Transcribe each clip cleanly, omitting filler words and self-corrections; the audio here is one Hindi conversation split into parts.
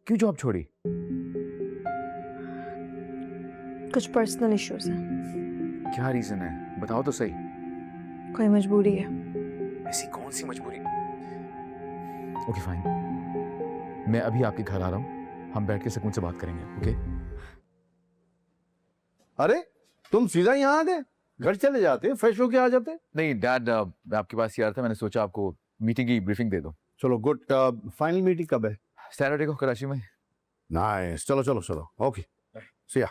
क्यों जॉब छोड़ी? कुछ पर्सनल इश्यूज हैं। क्या रीजन है, बताओ तो सही। कोई मजबूरी है। ऐसी कौन सी मजबूरी? ओके फाइन, मैं अभी आपके घर आ रहा हूँ, हम बैठ के सुकून से बात करेंगे। ओके? अरे तुम सीधा यहाँ आ गए, घर चले जाते, फ्रेश होके आ जाते। नहीं डैड, मैं आपके पास ही आ रहा था, मैंने सोचा आपको मीटिंग की ब्रीफिंग दे दूं। चलो गुड। फाइनल मीटिंग कब है? सैटरडे को कराची में। नाइस, चलो चलो चलो, ओके सी या।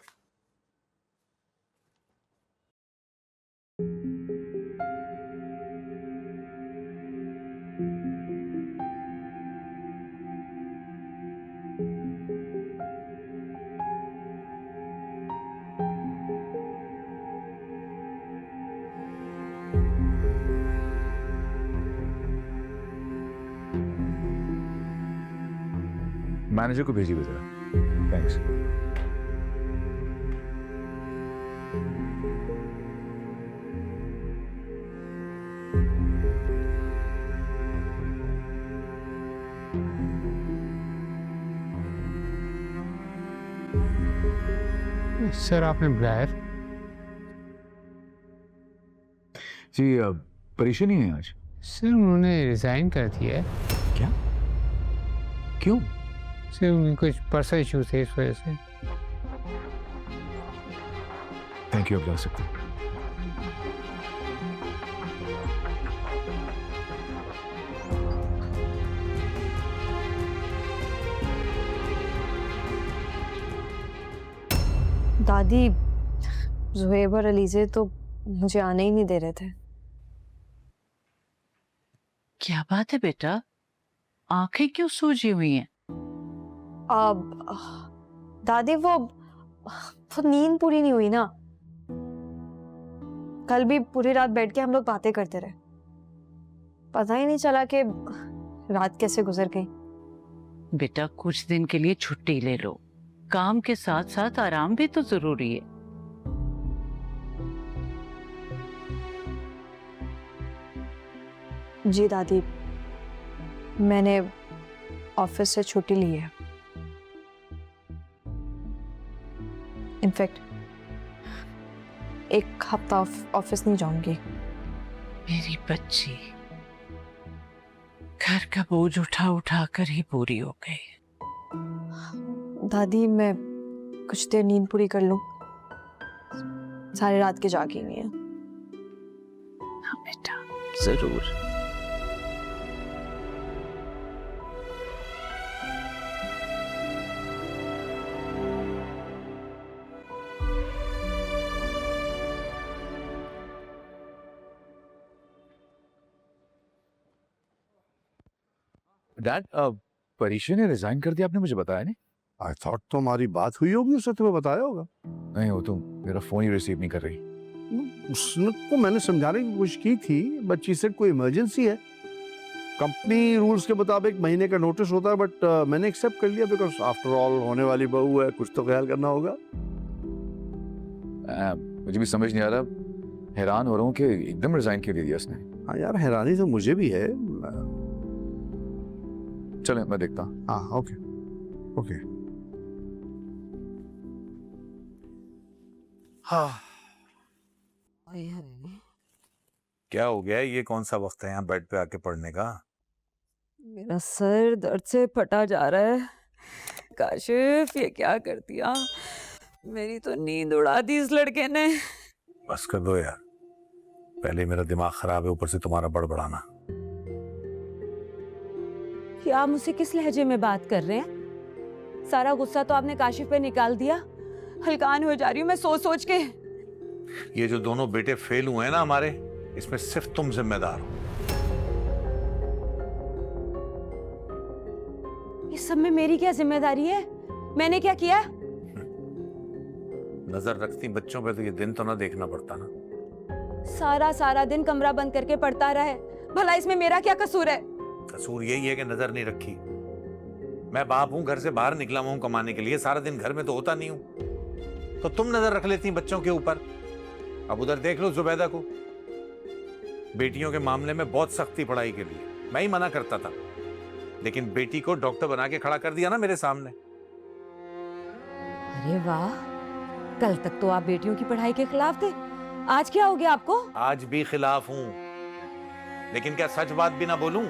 मैनेजर को भेजिए जरा। थैंक्स। सर आपने बुलाया? जी परीक्षा नहीं है आज? सर उन्होंने रिजाइन कर दिया है। क्या? क्यों? सर उनके कुछ पर्सनल इशू थे, इस वजह से। थैंक यू, आप जा सकते हैं। दादी, जुहैब और अलीजे तो मुझे आने ही नहीं दे रहे थे। क्या बात है बेटा, आंखें क्यों सूजी हुई हैं? अब दादी वो नींद पूरी नहीं हुई ना। कल भी पूरी रात बैठ के हम लोग बातें करते रहे, पता ही नहीं चला कि रात कैसे गुजर गई। बेटा कुछ दिन के लिए छुट्टी ले लो, काम के साथ साथ आराम भी तो जरूरी है। जी दादी, मैंने ऑफिस से छुट्टी ली है। इनफैक्ट एक हफ्ता ऑफिस नहीं जाऊंगी। मेरी बच्ची, घर का बोझ उठा उठा कर ही पूरी हो गई। दादी मैं कुछ देर नींद पूरी कर लूं, सारी रात की जागी नहीं है। हाँ बेटा जरूर। डैड, परीक्षा ने रिजाइन कर दिया, आपने मुझे बताया नहीं। आई थॉट तुम्हारी बात हुई होगी, उसने तुम्हें बताया होगा। नहीं, वो तो मेरा फोन ही रिसीव नहीं कर रही। उसने को मैंने समझाने की कोशिश की थी, बच्ची से कोई इमरजेंसी है, कंपनी रूल्स के मुताबिक महीने का नोटिस होता है, बट मैंने एक्सेप्ट कर लिया बिकॉज आफ्टर ऑल होने वाली बहू है, कुछ तो ख्याल करना होगा। मुझे भी समझ नहीं आ रहा, हैरान हो रहा हूँ कि एकदम रिजाइन क्यों दे दिया उसने। हाँ यार, हैरानी तो मुझे भी है। चले मैं देखता हूँ। हाँ ओके ओके। हाँ, क्या हो गया? ये कौन सा वक्त है यहाँ बेड पे आके पढ़ने का? मेरा सर दर्द से फटा जा रहा है। काशिफ ये क्या कर दिया, मेरी तो नींद उड़ा दी इस लड़के ने। बस कर दो यार, पहले मेरा दिमाग खराब है, ऊपर से तुम्हारा बड़बड़ाना। कि आप मुझसे किस लहजे में बात कर रहे हैं? सारा गुस्सा तो आपने काशिफ पे निकाल दिया। हलकान हो जा रही हूँ मैं सोच सोच के। ये जो दोनों बेटे फेल हुए हैं ना हमारे, इसमें सिर्फ तुम जिम्मेदार हो। इस सब में मेरी क्या जिम्मेदारी है? मैंने क्या किया? नजर रखती बच्चों पे तो ये दिन तो ना देखना पड़ता ना। सारा दिन कमरा बंद करके पढ़ता रहे, भला इसमें मेरा क्या कसूर है? कसूर यही है कि नजर नहीं रखी। मैं बाप हूं, घर से बाहर निकला हुआ हूं कमाने के लिए, सारा दिन घर में तो होता नहीं हूं, तो तुम नजर रख लेती बच्चों के ऊपर। अब उधर देख लो जुबैदा को, बेटियों के मामले में बहुत सख्ती पढ़ाई के लिए, मैं ही मना करता था, लेकिन बेटी को डॉक्टर बना के खड़ा कर दिया ना मेरे सामने। अरे वाह, कल तक तो आप बेटियों की पढ़ाई के खिलाफ थे, आज क्या हो गया आपको? आज भी खिलाफ हूँ, लेकिन क्या सच बात भी ना बोलूं?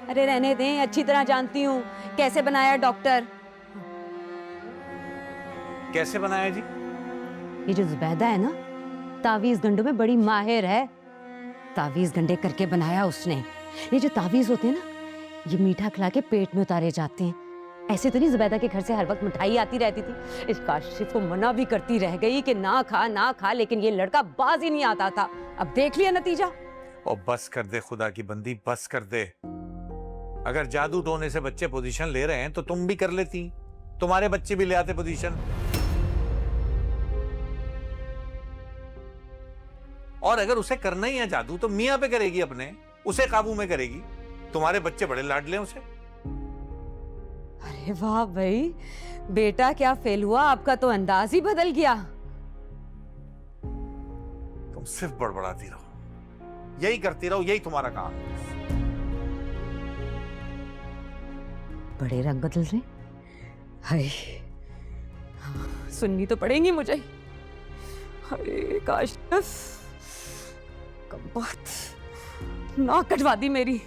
अरे रहने दें, अच्छी तरह जानती हूँ कैसे बनाया डॉक्टर। कैसे बनाया जी? ये जो जुबैदा है ना, तावीज गंडों में बड़ी माहिर है। तावीज गंडे करके बनाया उसने। ये जो तावीज होते हैं ना, ये मीठा खिला के पेट में उतारे जाते हैं। ऐसे तो नहीं जुबैदा के घर से हर वक्त मिठाई आती रहती थी। इस काशिफ को मना भी करती रह गई कि ना खा, लेकिन ये लड़का बाज ही नहीं आता था। अब देख लिया नतीजा। और बस कर दे खुदा की बंदी, बस कर दे। अगर जादू टोने से बच्चे पोजीशन ले रहे हैं तो तुम भी कर लेती, तुम्हारे बच्चे भी ले आते पोजीशन। और अगर उसे करना ही है जादू तो मियां पे करेगी, अपने उसे काबू में करेगी। तुम्हारे बच्चे बड़े लाडले उसे। अरे वाह भाई, बेटा क्या फेल हुआ, आपका तो अंदाज ही बदल गया। तुम सिर्फ बड़बड़ाती रहो, यही करती रहो, यही तुम्हारा काम है। बड़े रंग बदल रहे। हाय, सुननी तो पड़ेंगी मुझे। अरे काशिफ, कब बात नाक कटवा दी मेरी।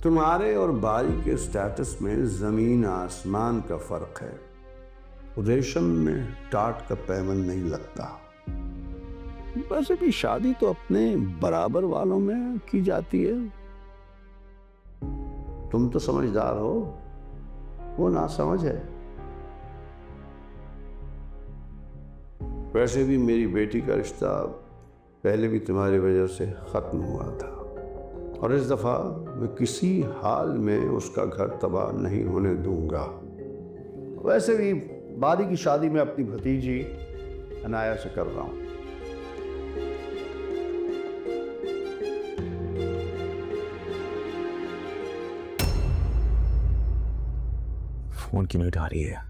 तुम्हारे और बारी के स्टेटस में जमीन आसमान का फर्क है। रेशम में टाट का पैमन नहीं लगता। वैसे भी शादी तो अपने बराबर वालों में की जाती है। तुम तो समझदार हो, वो नासमझ है। वैसे भी मेरी बेटी का रिश्ता पहले भी तुम्हारी वजह से खत्म हुआ था, और इस दफा मैं किसी हाल में उसका घर तबाह नहीं होने दूंगा। वैसे भी बारी की शादी में अपनी भतीजी अनाया से कर रहा हूं। फोन क्यों नहीं उठा रही है?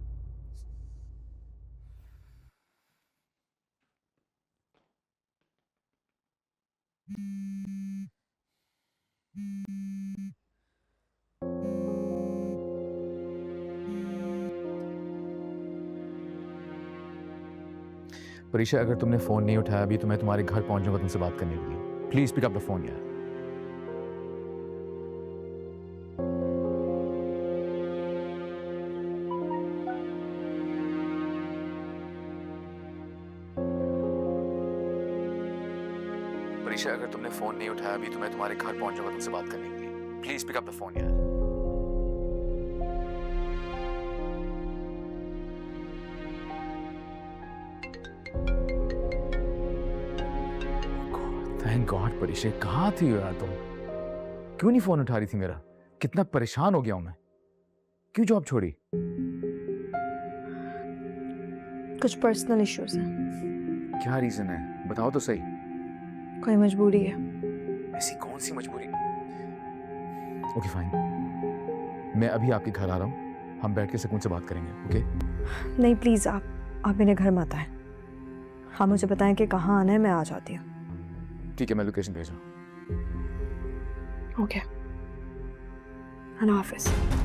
परीक्षा, अगर तुमने फोन नहीं उठाया अभी तो मैं तुम्हारे घर पहुंच जाऊंगा तुमसे बात करने के लिए। Please pick up the phone यार। परीक्षा, अगर तुमने फोन नहीं उठाया अभी तो मैं तुम्हारे घर पहुंच जाऊंगा तुमसे बात करने के लिए। Please pick up the phone यार। थैंक गॉड परीक्षा, कहाँ थी यार तुम? क्यों नहीं फोन उठा रही थी मेरा? कितना परेशान हो गया हूं मैं। क्यों जॉब छोड़ी? कुछ पर्सनल इश्यूज हैं। क्या रीजन है, बताओ तो सही। कोई मजबूरी है। ऐसी कौन सी मजबूरी? ओके फाइन, मैं अभी आपके घर आ रहा हूँ, हम बैठ के सुकून से बात करेंगे। ओके? नहीं प्लीज, आप मेरे घर मत आए। हाँ मुझे बताएं कि कहाँ आना है, मैं आ जाती हूँ। ठीक है, मैं लोकेशन भेजा। ओके, अल्लाह हाफिज़।